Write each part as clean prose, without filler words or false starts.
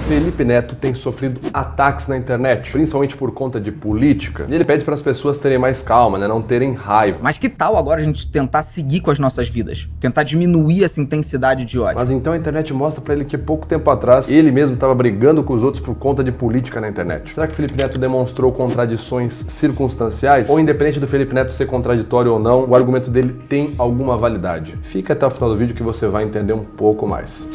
Felipe Neto tem sofrido ataques na internet, principalmente por conta de política, e ele pede para as pessoas terem mais calma, né, não terem raiva. Mas que tal agora a gente tentar seguir com as nossas vidas? Tentar diminuir essa intensidade de ódio? Mas então a internet mostra para ele que pouco tempo atrás ele mesmo estava brigando com os outros por conta de política na internet. Será que Felipe Neto demonstrou contradições circunstanciais? Ou independente do Felipe Neto ser contraditório ou não, o argumento dele tem alguma validade? Fica até o final do vídeo que você vai entender um pouco mais.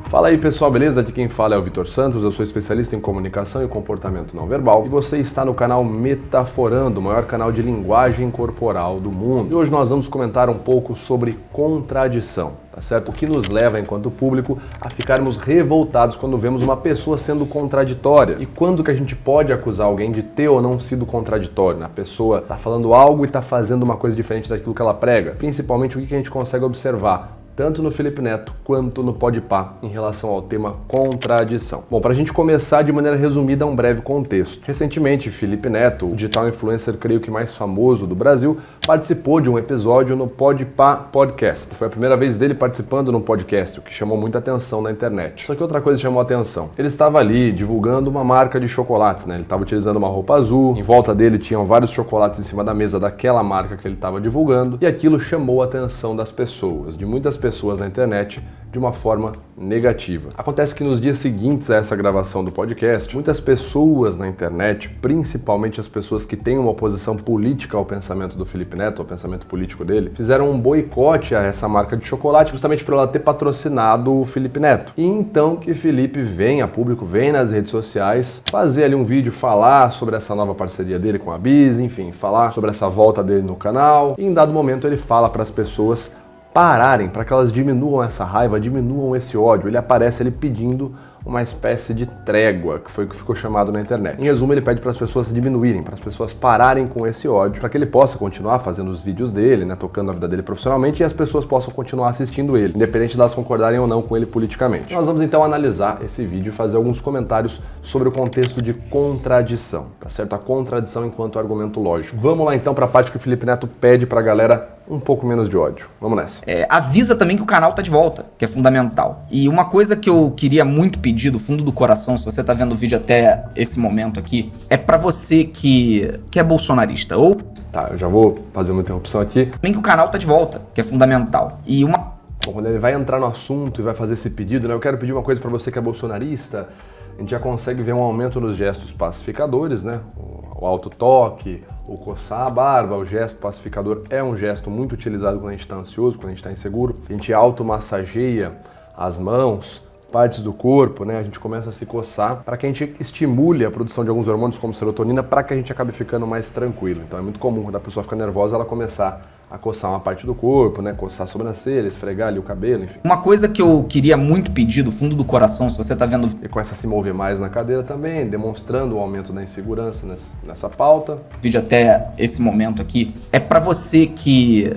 Fala aí pessoal, beleza? Aqui quem fala é o Vitor Santos, eu sou especialista em comunicação e comportamento não verbal e você está no canal Metaforando, o maior canal de linguagem corporal do mundo. E hoje nós vamos comentar um pouco sobre contradição, tá certo? O que nos leva, enquanto público, a ficarmos revoltados quando vemos uma pessoa sendo contraditória. E quando que a gente pode acusar alguém de ter ou não sido contraditório? A pessoa está falando algo e está fazendo uma coisa diferente daquilo que ela prega. Principalmente o que a gente consegue observar tanto no Felipe Neto quanto no Podpah em relação ao tema contradição. Bom, para a gente começar de maneira resumida, um breve contexto. Recentemente, Felipe Neto, o digital influencer creio que mais famoso do Brasil, participou de um episódio no Podpah Podcast. Foi a primeira vez dele participando num podcast, o que chamou muita atenção na internet. Só que outra coisa chamou a atenção. Ele estava ali divulgando uma marca de chocolates, né? Ele estava utilizando uma roupa azul, em volta dele tinham vários chocolates em cima da mesa daquela marca que ele estava divulgando, e aquilo chamou a atenção das pessoas, de muitas pessoas na internet, de uma forma negativa. Acontece que nos dias seguintes a essa gravação do podcast, muitas pessoas na internet, principalmente as pessoas que têm uma oposição política ao pensamento do Felipe Neto, ao pensamento político dele, fizeram um boicote a essa marca de chocolate justamente por ela ter patrocinado o Felipe Neto. E então que Felipe vem a público, vem nas redes sociais, fazer ali um vídeo, falar sobre essa nova parceria dele com a Biz, enfim, falar sobre essa volta dele no canal. E em dado momento ele fala para as pessoas pararem, para que elas diminuam essa raiva, diminuam esse ódio. Ele aparece ali pedindo uma espécie de trégua, que foi o que ficou chamado na internet. Em resumo, ele pede para as pessoas diminuírem, para as pessoas pararem com esse ódio, para que ele possa continuar fazendo os vídeos dele, né, tocando a vida dele profissionalmente, e as pessoas possam continuar assistindo ele, independente de elas concordarem ou não com ele politicamente. Nós vamos então analisar esse vídeo e fazer alguns comentários sobre o contexto de contradição, tá certo? A contradição enquanto argumento lógico. Vamos lá então para a parte que o Felipe Neto pede para a galera um pouco menos de ódio. Vamos nessa. Avisa também que o canal tá de volta, que é fundamental. E uma coisa que eu queria muito pedir do fundo do coração, se você tá vendo o vídeo até esse momento aqui, é pra você que é bolsonarista ou... Tá, eu já vou fazer uma interrupção aqui. Também que o canal tá de volta, que é fundamental. E uma... Bom, quando ele vai entrar no assunto e vai fazer esse pedido, né? Eu quero pedir uma coisa pra você que é bolsonarista. A gente já consegue ver um aumento nos gestos pacificadores, né? O alto toque, o coçar a barba, o gesto pacificador é um gesto muito utilizado quando a gente está ansioso, quando a gente está inseguro. A gente automassageia as mãos, partes do corpo, né? A gente começa a se coçar para que a gente estimule a produção de alguns hormônios como serotonina para que a gente acabe ficando mais tranquilo. Então é muito comum quando a pessoa fica nervosa ela começar a coçar uma parte do corpo, né? Coçar a sobrancelha, esfregar ali o cabelo, enfim. Uma coisa que eu queria muito pedir do fundo do coração, se você tá vendo... E começa a se mover mais na cadeira também, demonstrando o aumento da insegurança nessa pauta. Vídeo até esse momento aqui, é pra você que...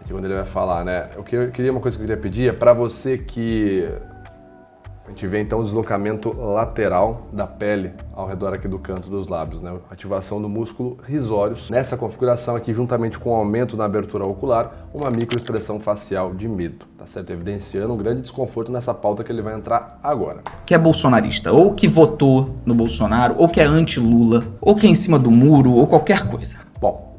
Aqui quando ele vai falar, né? Eu queria uma coisa que eu queria pedir, é pra você que... A gente vê então o deslocamento lateral da pele ao redor aqui do canto dos lábios, né? Ativação do músculo risórios. Nessa configuração aqui, juntamente com o aumento na abertura ocular, uma microexpressão facial de medo, tá certo? Evidenciando um grande desconforto nessa pauta que ele vai entrar agora. Que é bolsonarista, ou que votou no Bolsonaro, ou que é anti-Lula, ou que é em cima do muro, ou qualquer coisa. Bom,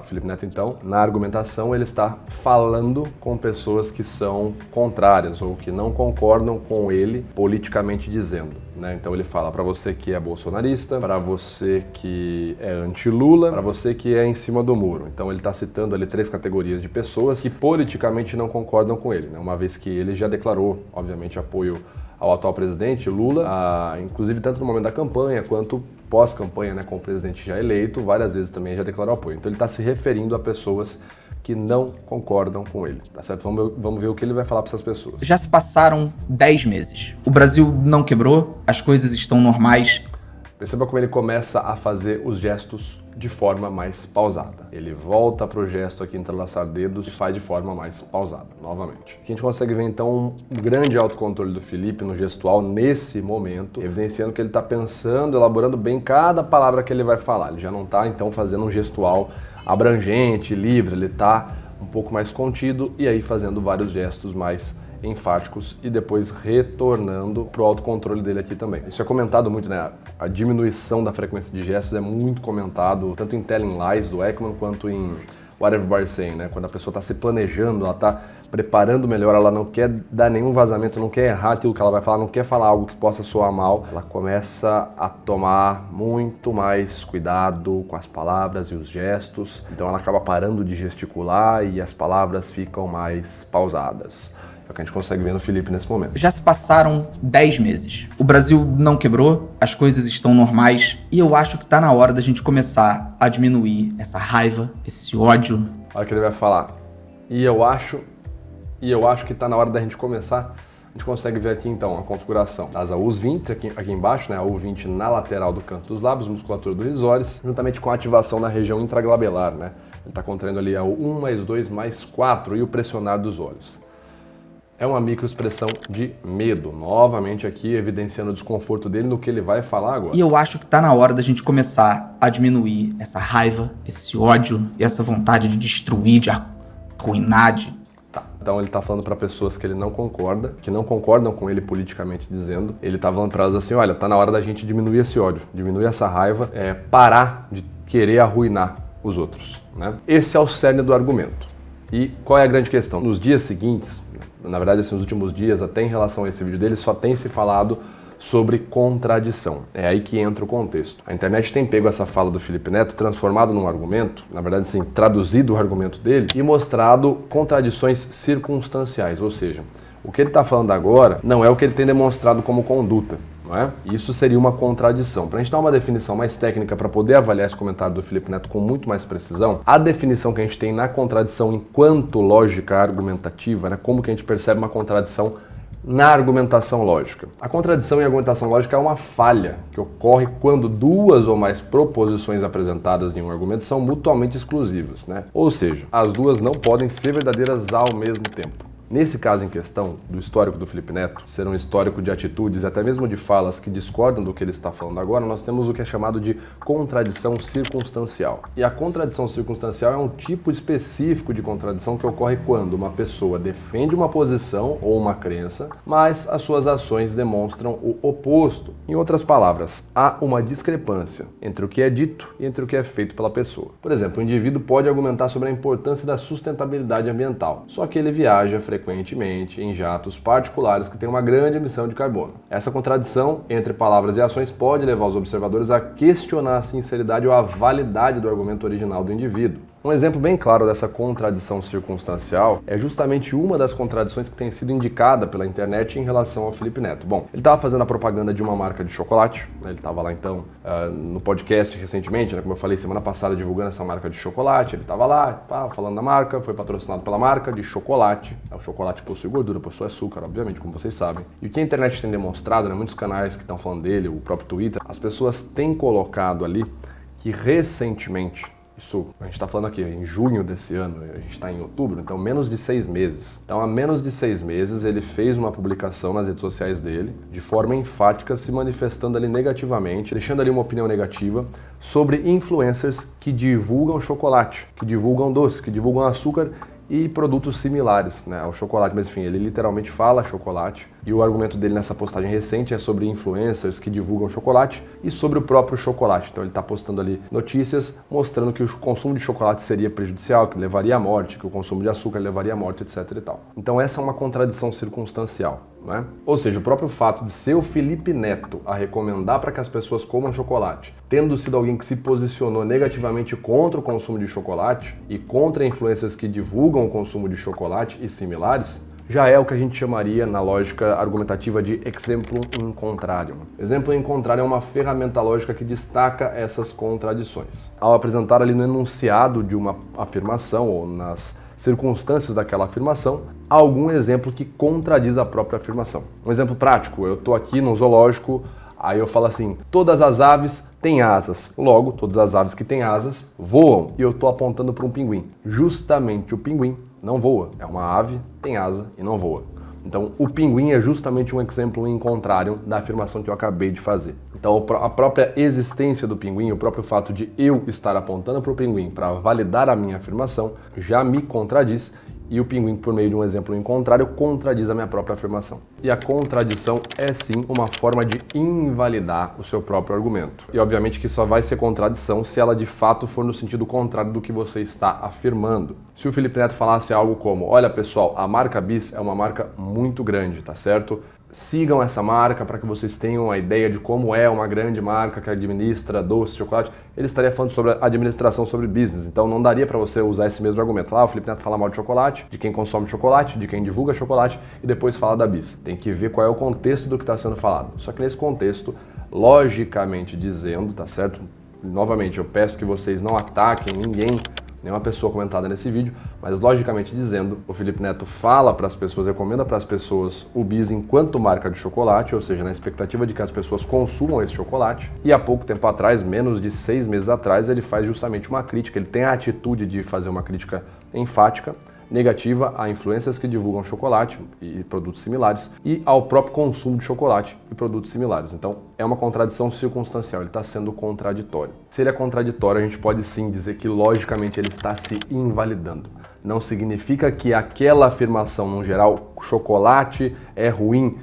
Felipe Neto, então, na argumentação, ele está falando com pessoas que são contrárias ou que não concordam com ele politicamente dizendo, né? Então ele fala para você que é bolsonarista, para você que é anti-Lula, para você que é em cima do muro. Então ele está citando ali 3 categorias de pessoas que politicamente não concordam com ele, né? Uma vez que ele já declarou, obviamente, apoio ao atual presidente Lula, inclusive tanto no momento da campanha quanto pós-campanha, né, com o presidente já eleito, várias vezes também já declarou apoio. Então ele está se referindo a pessoas que não concordam com ele, tá certo? Vamos ver o que ele vai falar para essas pessoas. Já se passaram 10 meses. O Brasil não quebrou, as coisas estão normais. Perceba como ele começa a fazer os gestos de forma mais pausada. Ele volta para o gesto aqui, entrelaçar dedos, e faz de forma mais pausada, novamente. Aqui a gente consegue ver então um grande autocontrole do Felipe no gestual nesse momento, evidenciando que ele está pensando, elaborando bem cada palavra que ele vai falar. Ele já não está então fazendo um gestual abrangente, livre, ele está um pouco mais contido e aí fazendo vários gestos mais enfáticos e depois retornando para o autocontrole dele aqui também. Isso é comentado muito, né? A diminuição da frequência de gestos é muito comentado, tanto em Telling Lies do Ekman quanto em What Everybody's Saying, né? Quando a pessoa está se planejando, ela está preparando melhor, ela não quer dar nenhum vazamento, não quer errar aquilo que ela vai falar, não quer falar algo que possa soar mal, ela começa a tomar muito mais cuidado com as palavras e os gestos, então ela acaba parando de gesticular e as palavras ficam mais pausadas. É o que a gente consegue ver no Felipe nesse momento. Já se passaram 10 meses. O Brasil não quebrou, as coisas estão normais e eu acho que tá na hora da gente começar a diminuir essa raiva, esse ódio. Olha que ele vai falar. E eu acho que tá na hora da gente começar. A gente consegue ver aqui então a configuração das AUs20 aqui embaixo, né? A AU20 na lateral do canto dos lábios, musculatura do risóris, juntamente com a ativação na região intraglabelar, né? Ele tá contraindo ali a 1 mais 2 mais 4 e o pressionar dos olhos. É uma microexpressão de medo, novamente aqui evidenciando o desconforto dele no que ele vai falar agora. E eu acho que tá na hora da gente começar a diminuir essa raiva, esse ódio e essa vontade de destruir, de arruinar, Tá. Então ele tá falando para pessoas que ele não concorda, que não concordam com ele politicamente dizendo. Ele tá falando para elas assim, olha, tá na hora da gente diminuir esse ódio, diminuir essa raiva, parar de querer arruinar os outros, né? Esse é o cerne do argumento. E qual é a grande questão? Nos dias seguintes, na verdade, assim, nos últimos dias, até em relação a esse vídeo dele, só tem se falado sobre contradição. É aí que entra o contexto. A internet tem pego essa fala do Felipe Neto, transformado num argumento, na verdade, assim, traduzido o argumento dele e mostrado contradições circunstanciais, ou seja, o que ele está falando agora não é o que ele tem demonstrado como conduta. Não é? Isso seria uma contradição. Para a gente dar uma definição mais técnica para poder avaliar esse comentário do Felipe Neto com muito mais precisão, a definição que a gente tem na contradição enquanto lógica argumentativa, né, como que a gente percebe uma contradição na argumentação lógica. A contradição em argumentação lógica é uma falha que ocorre quando duas ou mais proposições apresentadas em um argumento são mutuamente exclusivas, né? Ou seja, as duas não podem ser verdadeiras ao mesmo tempo. Nesse caso em questão, do histórico do Felipe Neto, ser um histórico de atitudes, até mesmo de falas que discordam do que ele está falando agora, nós temos o que é chamado de contradição circunstancial. E a contradição circunstancial é um tipo específico de contradição que ocorre quando uma pessoa defende uma posição ou uma crença, mas as suas ações demonstram o oposto. Em outras palavras, há uma discrepância entre o que é dito e entre o que é feito pela pessoa. Por exemplo, o indivíduo pode argumentar sobre a importância da sustentabilidade ambiental, só que ele viaja frequentemente em jatos particulares que têm uma grande emissão de carbono. Essa contradição entre palavras e ações pode levar os observadores a questionar a sinceridade ou a validade do argumento original do indivíduo. Um exemplo bem claro dessa contradição circunstancial é justamente uma das contradições que tem sido indicada pela internet em relação ao Felipe Neto. Bom, ele estava fazendo a propaganda de uma marca de chocolate, né? Ele estava lá então no podcast recentemente, né? Como eu falei semana passada, divulgando essa marca de chocolate. Ele estava lá, falando da marca, foi patrocinado pela marca de chocolate. O chocolate possui gordura, possui açúcar, obviamente, como vocês sabem. E o que a internet tem demonstrado, né? Muitos canais que estão falando dele, o próprio Twitter, as pessoas têm colocado ali que recentemente, isso, a gente está falando aqui em junho desse ano, a gente está em outubro, então menos de 6 meses. Então há menos de 6 meses ele fez uma publicação nas redes sociais dele, de forma enfática, se manifestando ali negativamente, deixando ali uma opinião negativa sobre influencers que divulgam chocolate, que divulgam doce, que divulgam açúcar e produtos similares, né, ao chocolate. Mas enfim, ele literalmente fala chocolate e o argumento dele nessa postagem recente é sobre influencers que divulgam chocolate e sobre o próprio chocolate. Então ele está postando ali notícias mostrando que o consumo de chocolate seria prejudicial, que levaria à morte, que o consumo de açúcar levaria à morte, etc e tal. Então essa é uma contradição circunstancial, não é? Ou seja, o próprio fato de ser o Felipe Neto a recomendar para que as pessoas comam chocolate, tendo sido alguém que se posicionou negativamente contra o consumo de chocolate e contra influências que divulgam o consumo de chocolate e similares, já é o que a gente chamaria, na lógica argumentativa, de exemplo in contrarium. Exemplo in contrarium é uma ferramenta lógica que destaca essas contradições. Ao apresentar ali no enunciado de uma afirmação ou nas circunstâncias daquela afirmação, há algum exemplo que contradiz a própria afirmação. Um exemplo prático, eu estou aqui no zoológico Aí eu falo assim, todas as aves têm asas, logo, todas as aves que têm asas voam. E eu estou apontando para um pinguim. Justamente o pinguim não voa. É uma ave, tem asa e não voa. Então, o pinguim é justamente um exemplo em contrário da afirmação que eu acabei de fazer. Então, a própria existência do pinguim, o próprio fato de eu estar apontando para o pinguim para validar a minha afirmação, já me contradiz. E o pinguim, por meio de um exemplo em contrário, contradiz a minha própria afirmação. E a contradição é sim uma forma de invalidar o seu próprio argumento. E obviamente que só vai ser contradição se ela de fato for no sentido contrário do que você está afirmando. Se o Felipe Neto falasse algo como, olha pessoal, a marca Bis é uma marca muito grande, tá certo? Sigam essa marca para que vocês tenham uma ideia de como é uma grande marca que administra doce, chocolate. Ele estaria falando sobre administração, sobre business. Então não daria para você usar esse mesmo argumento. Lá o Felipe Neto fala mal de chocolate, de quem consome chocolate, de quem divulga chocolate e depois fala da Bis. Tem que ver qual é o contexto do que está sendo falado. Só que nesse contexto, logicamente dizendo, tá certo? Novamente, eu peço que vocês não ataquem ninguém, nenhuma pessoa comentada nesse vídeo, mas logicamente dizendo, o Felipe Neto fala para as pessoas, recomenda para as pessoas o Bis enquanto marca de chocolate, ou seja, na expectativa de que as pessoas consumam esse chocolate. E há pouco tempo atrás, menos de 6 meses atrás, ele faz justamente uma crítica, ele tem a atitude de fazer uma crítica enfática, negativa a influências que divulgam chocolate e produtos similares e ao próprio consumo de chocolate e produtos similares. Então, é uma contradição circunstancial, ele está sendo contraditório. Se ele é contraditório, a gente pode sim dizer que, logicamente, ele está se invalidando. Não significa que aquela afirmação, no geral, chocolate é ruim,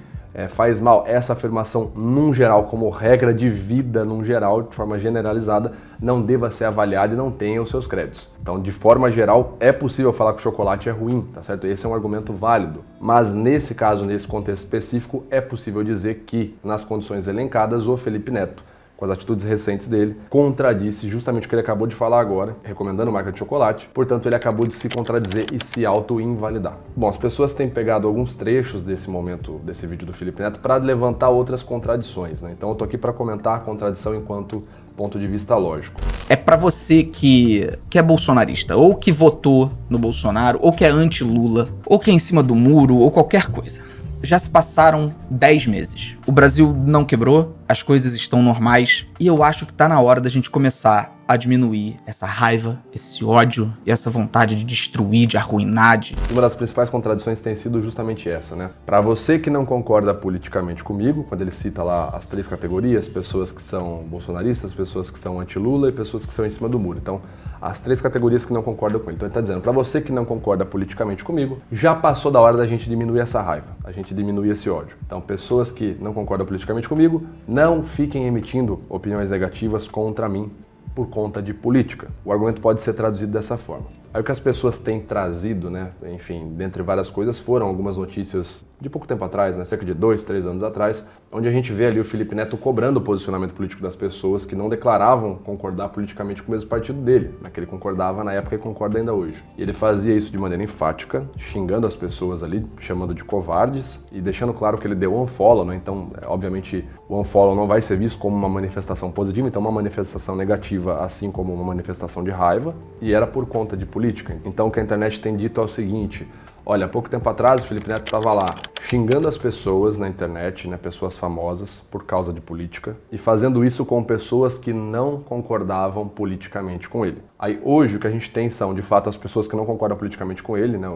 faz mal. Essa afirmação, num geral, como regra de vida, num geral, de forma generalizada, não deva ser avaliada e não tenha os seus créditos. Então, de forma geral, é possível falar que o chocolate é ruim, tá certo? Esse é um argumento válido. Mas nesse caso, nesse contexto específico, é possível dizer que, nas condições elencadas, o Felipe Neto, com as atitudes recentes dele, contradisse justamente o que ele acabou de falar agora, recomendando marca de chocolate. Portanto, ele acabou de se contradizer e se auto-invalidar. Bom, as pessoas têm pegado alguns trechos desse momento, desse vídeo do Felipe Neto, para levantar outras contradições, né? Então eu tô aqui para comentar a contradição enquanto ponto de vista lógico. É pra você que é bolsonarista, ou que votou no Bolsonaro, ou que é anti-Lula, ou que é em cima do muro, ou qualquer coisa. Já se passaram 10 meses. O Brasil não quebrou, as coisas estão normais e eu acho que tá na hora da gente começar a diminuir essa raiva, esse ódio e essa vontade de destruir, de arruinar. Uma das principais contradições tem sido justamente essa, né? Para você que não concorda politicamente comigo, quando ele cita lá as 3 categorias, pessoas que são bolsonaristas, pessoas que são anti-Lula e pessoas que são em cima do muro. Então, as 3 categorias que não concordam com ele. Então ele está dizendo, para você que não concorda politicamente comigo, já passou da hora da gente diminuir essa raiva, a gente diminuir esse ódio. Então, pessoas que não concordam politicamente comigo, não fiquem emitindo opiniões negativas contra mim por conta de política. O argumento pode ser traduzido dessa forma. Aí o que as pessoas têm trazido, né, enfim, dentre várias coisas, foram algumas notícias de pouco tempo atrás, né, cerca de 2, 3 anos atrás, onde a gente vê ali o Felipe Neto cobrando o posicionamento político das pessoas que não declaravam concordar politicamente com o mesmo partido dele, né, que ele concordava na época e concorda ainda hoje. E ele fazia isso de maneira enfática, xingando as pessoas ali, chamando de covardes e deixando claro que ele deu unfollow, né, então, obviamente, o unfollow não vai ser visto como uma manifestação positiva, então uma manifestação negativa, assim como uma manifestação de raiva, e era por conta de política. Então o que a internet tem dito é o seguinte, olha, há pouco tempo atrás o Felipe Neto estava lá xingando as pessoas na internet, né, pessoas famosas, por causa de política, e fazendo isso com pessoas que não concordavam politicamente com ele. Aí hoje o que a gente tem são, de fato, as pessoas que não concordam politicamente com ele, né,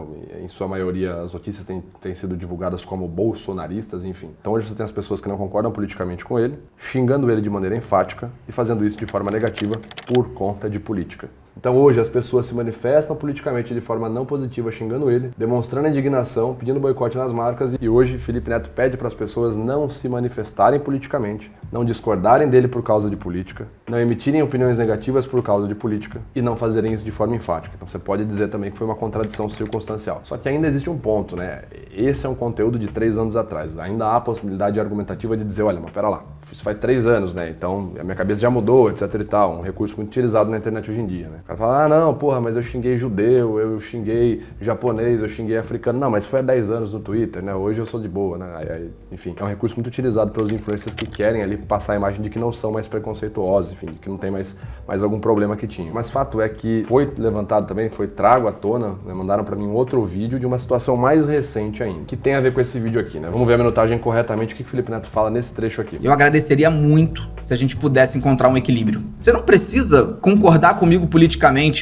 em sua maioria as notícias têm sido divulgadas como bolsonaristas, enfim. Então hoje você tem as pessoas que não concordam politicamente com ele, xingando ele de maneira enfática e fazendo isso de forma negativa por conta de política. Então hoje as pessoas se manifestam politicamente de forma não positiva xingando ele, demonstrando indignação, pedindo boicote nas marcas e hoje Felipe Neto pede para as pessoas não se manifestarem politicamente, não discordarem dele por causa de política, não emitirem opiniões negativas por causa de política e não fazerem isso de forma enfática. Então você pode dizer também que foi uma contradição circunstancial. Só que ainda existe um ponto, né? Esse é um conteúdo de 3 anos atrás. Ainda há a possibilidade argumentativa de dizer, olha, mas pera lá, isso faz 3 anos, né? Então a minha cabeça já mudou, etc e tal. Um recurso muito utilizado na internet hoje em dia, né? O cara fala, ah, não, porra, mas eu xinguei judeu, eu xinguei japonês, eu xinguei africano. Não, mas foi há 10 anos no Twitter, né? Hoje eu sou de boa, né? Enfim, é um recurso muito utilizado pelos influencers que querem ali passar a imagem de que não são mais preconceituosos, enfim, de que não tem mais algum problema que tinha. Mas fato é que foi levantado também, foi trago à tona, né? Mandaram pra mim um outro vídeo de uma situação mais recente ainda, que tem a ver com esse vídeo aqui, né? Vamos ver a minutagem corretamente, o que o Felipe Neto fala nesse trecho aqui. Eu agradeceria muito se a gente pudesse encontrar um equilíbrio. Você não precisa concordar comigo politicamente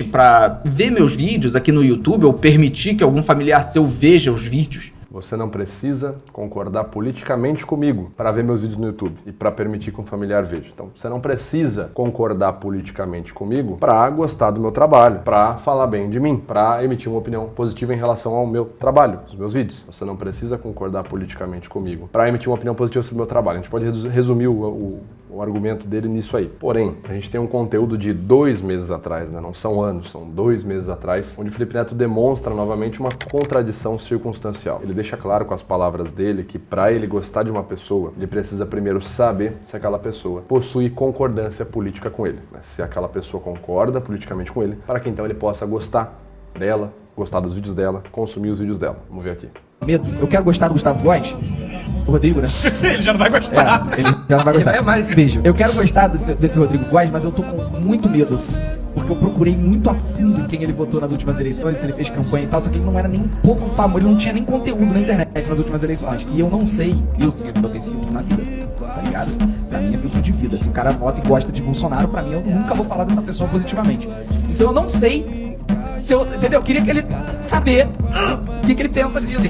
pra ver meus vídeos aqui no YouTube ou permitir que algum familiar seu veja os vídeos. Você não precisa concordar politicamente comigo para ver meus vídeos no YouTube e para permitir que um familiar veja. Então, você não precisa concordar politicamente comigo para gostar do meu trabalho, para falar bem de mim, para emitir uma opinião positiva em relação ao meu trabalho, os meus vídeos. Você não precisa concordar politicamente comigo para emitir uma opinião positiva sobre o meu trabalho. A gente pode resumir o argumento dele nisso aí. Porém, a gente tem um conteúdo de 2 meses atrás, né? Não são anos, são 2 meses atrás, onde o Felipe Neto demonstra novamente uma contradição circunstancial. Ele deixa claro com as palavras dele que para ele gostar de uma pessoa, ele precisa primeiro saber se aquela pessoa possui concordância política com ele, né? Se aquela pessoa concorda politicamente com ele, para que então ele possa gostar dela, gostar dos vídeos dela, consumir os vídeos dela. Vamos ver aqui. Medo. Eu quero gostar do Gustavo Góes. O Rodrigo, né? Ele já não vai gostar. Ele já não vai gostar. É mais esse beijo. Eu quero gostar desse Rodrigo Góes, mas eu tô com muito medo. Porque eu procurei muito a fundo quem ele votou nas últimas eleições, se ele fez campanha e tal, só que ele não era nem um pouco famoso, ele não tinha nem conteúdo na internet nas últimas eleições. E eu não sei, eu botei esse filtro na vida, tá ligado? Pra mim é filtro de vida. Se o cara vota e gosta de Bolsonaro, pra mim eu nunca vou falar dessa pessoa positivamente. Então eu não sei se eu, entendeu? Eu queria que ele saber o que ele pensa disso.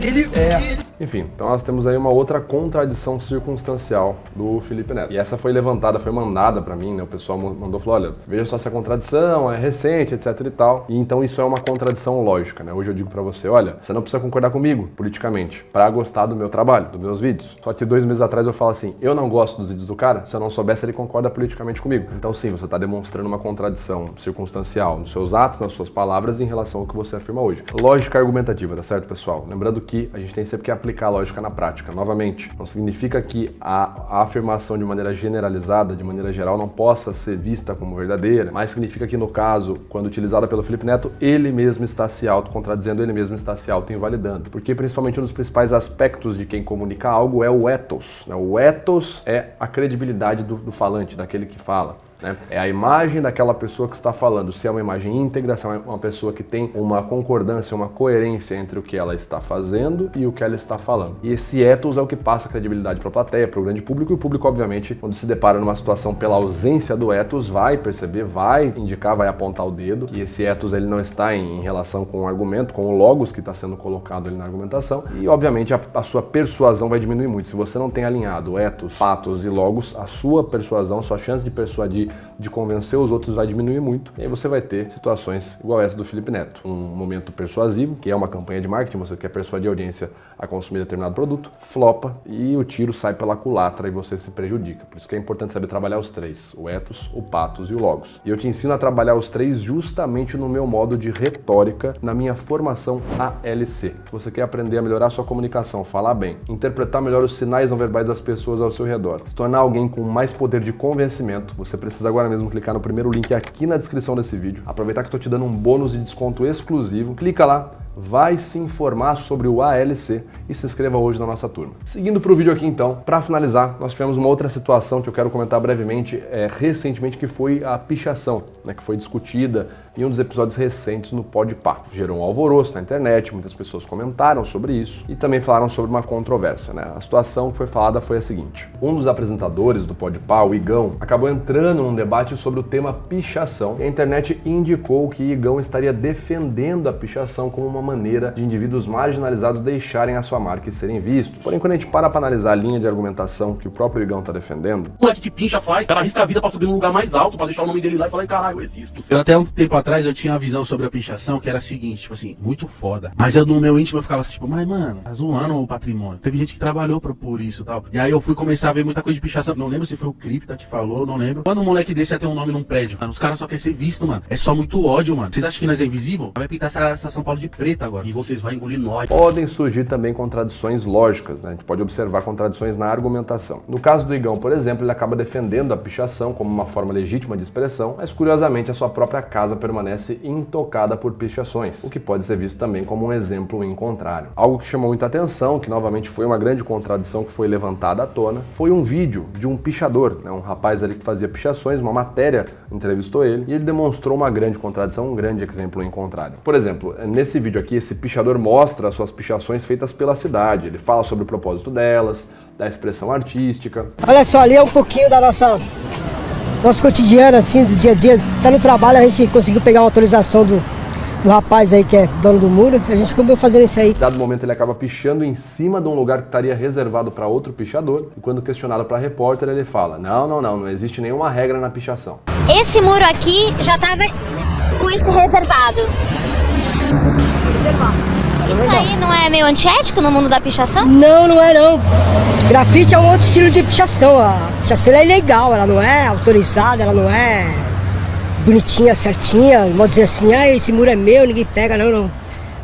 Enfim, então nós temos aí uma outra contradição circunstancial do Felipe Neto. E essa foi levantada, foi mandada pra mim, né? O pessoal mandou, falou, olha, veja só essa contradição, é recente, etc e tal. E então isso é uma contradição lógica, né? Hoje eu digo pra você, olha, você não precisa concordar comigo, politicamente, pra gostar do meu trabalho, dos meus vídeos. Só que 2 meses atrás eu falo assim, eu não gosto dos vídeos do cara, se eu não soubesse ele concorda politicamente comigo. Então sim, você tá demonstrando uma contradição circunstancial nos seus atos, nas suas palavras em relação ao que você afirma hoje. Lógica argumentativa, tá certo, pessoal? Lembrando que a gente tem sempre que aplicar a lógica na prática. Novamente, não significa que a afirmação de maneira generalizada, de maneira geral, não possa ser vista como verdadeira, mas significa que, no caso, quando utilizada pelo Felipe Neto, ele mesmo está se autocontradizendo, ele mesmo está se auto-invalidando. Porque, principalmente, um dos principais aspectos de quem comunica algo é o ethos, né? O ethos é a credibilidade do falante, daquele que fala. Né? É a imagem daquela pessoa que está falando, se é uma imagem íntegra, se é uma pessoa que tem uma concordância, uma coerência entre o que ela está fazendo e o que ela está falando. E esse ethos é o que passa a credibilidade para a plateia, para o grande público, e o público, obviamente, quando se depara numa situação pela ausência do ethos, vai perceber, vai indicar, vai apontar o dedo, que esse ethos ele não está em relação com o argumento, com o logos que está sendo colocado ali na argumentação, e obviamente a sua persuasão vai diminuir muito. Se você não tem alinhado ethos, patos e logos, a sua persuasão, sua chance de persuadir, de convencer os outros vai diminuir muito, e aí você vai ter situações igual essa do Felipe Neto. Um momento persuasivo, que é uma campanha de marketing, você quer persuadir a audiência a consumir determinado produto, flopa e o tiro sai pela culatra e você se prejudica. Por isso que é importante saber trabalhar os 3, o ethos, o patos e o logos. E eu te ensino a trabalhar os 3 justamente no meu modo de retórica, na minha formação ALC. Se você quer aprender a melhorar a sua comunicação, falar bem, interpretar melhor os sinais não verbais das pessoas ao seu redor, se tornar alguém com mais poder de convencimento, você precisa agora mesmo clicar no primeiro link aqui na descrição desse vídeo, aproveitar que eu tô te dando um bônus de desconto exclusivo, clica lá, vai se informar sobre o ALC e se inscreva hoje na nossa turma. Seguindo para o vídeo aqui então, para finalizar, nós tivemos uma outra situação que eu quero comentar brevemente, recentemente, que foi a pichação, né, que foi discutida em um dos episódios recentes no Podpah. Gerou um alvoroço na internet, muitas pessoas comentaram sobre isso e também falaram sobre uma controvérsia, né? A situação que foi falada foi a seguinte: um dos apresentadores do Podpah, o Igão, acabou entrando num debate sobre o tema pichação e a internet indicou que Igão estaria defendendo a pichação como uma maneira de indivíduos marginalizados deixarem a sua marca e serem vistos. Porém, quando a gente para analisar a linha de argumentação que o próprio Igão está defendendo... O moleque que pincha faz, o cara arrisca a vida pra subir num lugar mais alto, pra deixar o nome dele lá e falar, caralho, eu existo. Eu até um tempo atrás eu tinha uma visão sobre a pichação que era a seguinte, tipo assim, muito foda. Mas eu no meu íntimo eu ficava assim, tipo, mas mano, tá zoando o patrimônio. Teve gente que trabalhou por isso e tal. E aí eu fui começar a ver muita coisa de pichação. Não lembro se foi o Cripta que falou, não lembro. Quando um moleque desse ia ter um nome num prédio, mano, os caras só querem ser vistos, mano. É só muito ódio, mano. Vocês acham que nós é invisível? Vai pintar essa São Paulo de preta agora. E vocês vão engolir nós. Podem surgir também contradições lógicas, né? A gente pode observar contradições na argumentação. No caso do Igão, por exemplo, ele acaba defendendo a pichação como uma forma legítima de expressão, mas curiosamente a sua própria casa permanece permanece intocada por pichações, o que pode ser visto também como um exemplo em contrário. Algo que chamou muita atenção, que novamente foi uma grande contradição que foi levantada à tona, foi um vídeo de um pichador, né, um rapaz ali que fazia pichações, uma matéria entrevistou ele e ele demonstrou uma grande contradição, um grande exemplo em contrário. Por exemplo, nesse vídeo aqui, esse pichador mostra as suas pichações feitas pela cidade, ele fala sobre o propósito delas, da expressão artística. Olha só, ali é um pouquinho da nosso cotidiano, assim, do dia a dia. Tá no trabalho, a gente conseguiu pegar uma autorização do rapaz aí que é dono do muro, a gente acabou fazendo isso aí. Em dado momento ele acaba pichando em cima de um lugar que estaria reservado para outro pichador, e quando questionado para repórter ele fala, não existe nenhuma regra na pichação. Esse muro aqui já tava com esse reservado. Isso aí não é meio antiético no mundo da pichação? Não é não. Grafite é um outro estilo de pichação. A pichação é ilegal, ela não é autorizada, ela não é bonitinha, certinha. Vamos dizer assim, esse muro é meu, ninguém pega, não.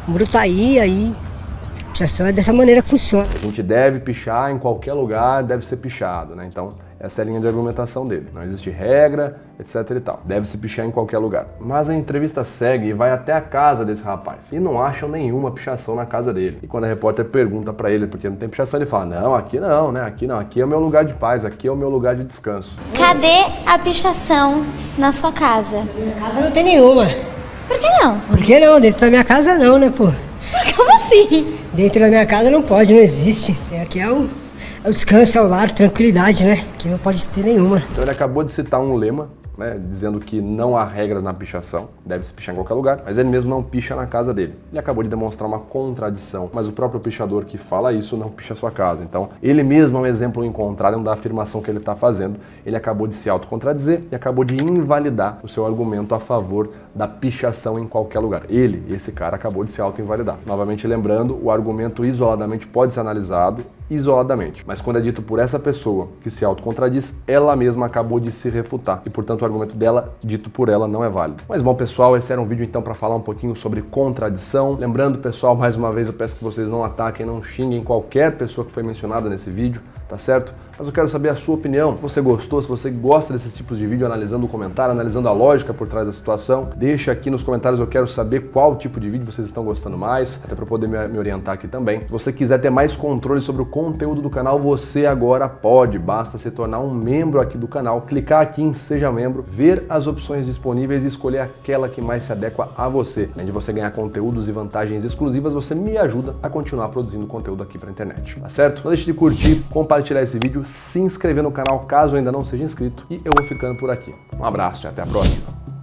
O muro tá aí. A pichação é dessa maneira que funciona. A gente deve pichar em qualquer lugar, deve ser pichado, né? Então, essa é a linha de argumentação dele. Não existe regra, etc e tal. Deve se pichar em qualquer lugar. Mas a entrevista segue e vai até a casa desse rapaz. E não acham nenhuma pichação na casa dele. E quando a repórter pergunta pra ele por que não tem pichação, ele fala, não, aqui não, né? Aqui não, aqui é o meu lugar de paz, aqui é o meu lugar de descanso. Cadê a pichação na sua casa? Na minha casa não tem nenhuma. Por que não? Por que não? Dentro da minha casa não, né, pô? Como assim? Dentro da minha casa não pode, não existe. Aqui é o descanso, é o lar, tranquilidade, né? Que não pode ter nenhuma. Então ele acabou de citar um lema, né, dizendo que não há regra na pichação, deve se pichar em qualquer lugar, mas ele mesmo não picha na casa dele. Ele acabou de demonstrar uma contradição, mas o próprio pichador que fala isso não picha a sua casa. Então ele mesmo é um exemplo em contrário da afirmação que ele está fazendo. Ele acabou de se autocontradizir e acabou de invalidar o seu argumento a favor da pichação em qualquer lugar. Esse cara, acabou de se auto-invalidar. Novamente lembrando, o argumento isoladamente pode ser analisado isoladamente, mas quando é dito por essa pessoa que se autocontradiz, ela mesma acabou de se refutar e, portanto, o argumento dela, dito por ela, não é válido. Mas bom, pessoal, esse era um vídeo então para falar um pouquinho sobre contradição. Lembrando, pessoal, mais uma vez eu peço que vocês não ataquem, não xinguem qualquer pessoa que foi mencionada nesse vídeo, tá certo? Mas eu quero saber a sua opinião. Se você gostou, se você gosta desses tipos de vídeo, analisando o comentário, analisando a lógica por trás da situação, deixa aqui nos comentários, eu quero saber qual tipo de vídeo vocês estão gostando mais, até para poder me orientar aqui também. Se você quiser ter mais controle sobre o conteúdo do canal, você agora pode. Basta se tornar um membro aqui do canal, clicar aqui em Seja Membro, ver as opções disponíveis e escolher aquela que mais se adequa a você. Além de você ganhar conteúdos e vantagens exclusivas, você me ajuda a continuar produzindo conteúdo aqui para a internet, tá certo? Não deixe de curtir, compartilhar esse vídeo, se inscrever no canal caso ainda não seja inscrito e eu vou ficando por aqui. Um abraço e até a próxima.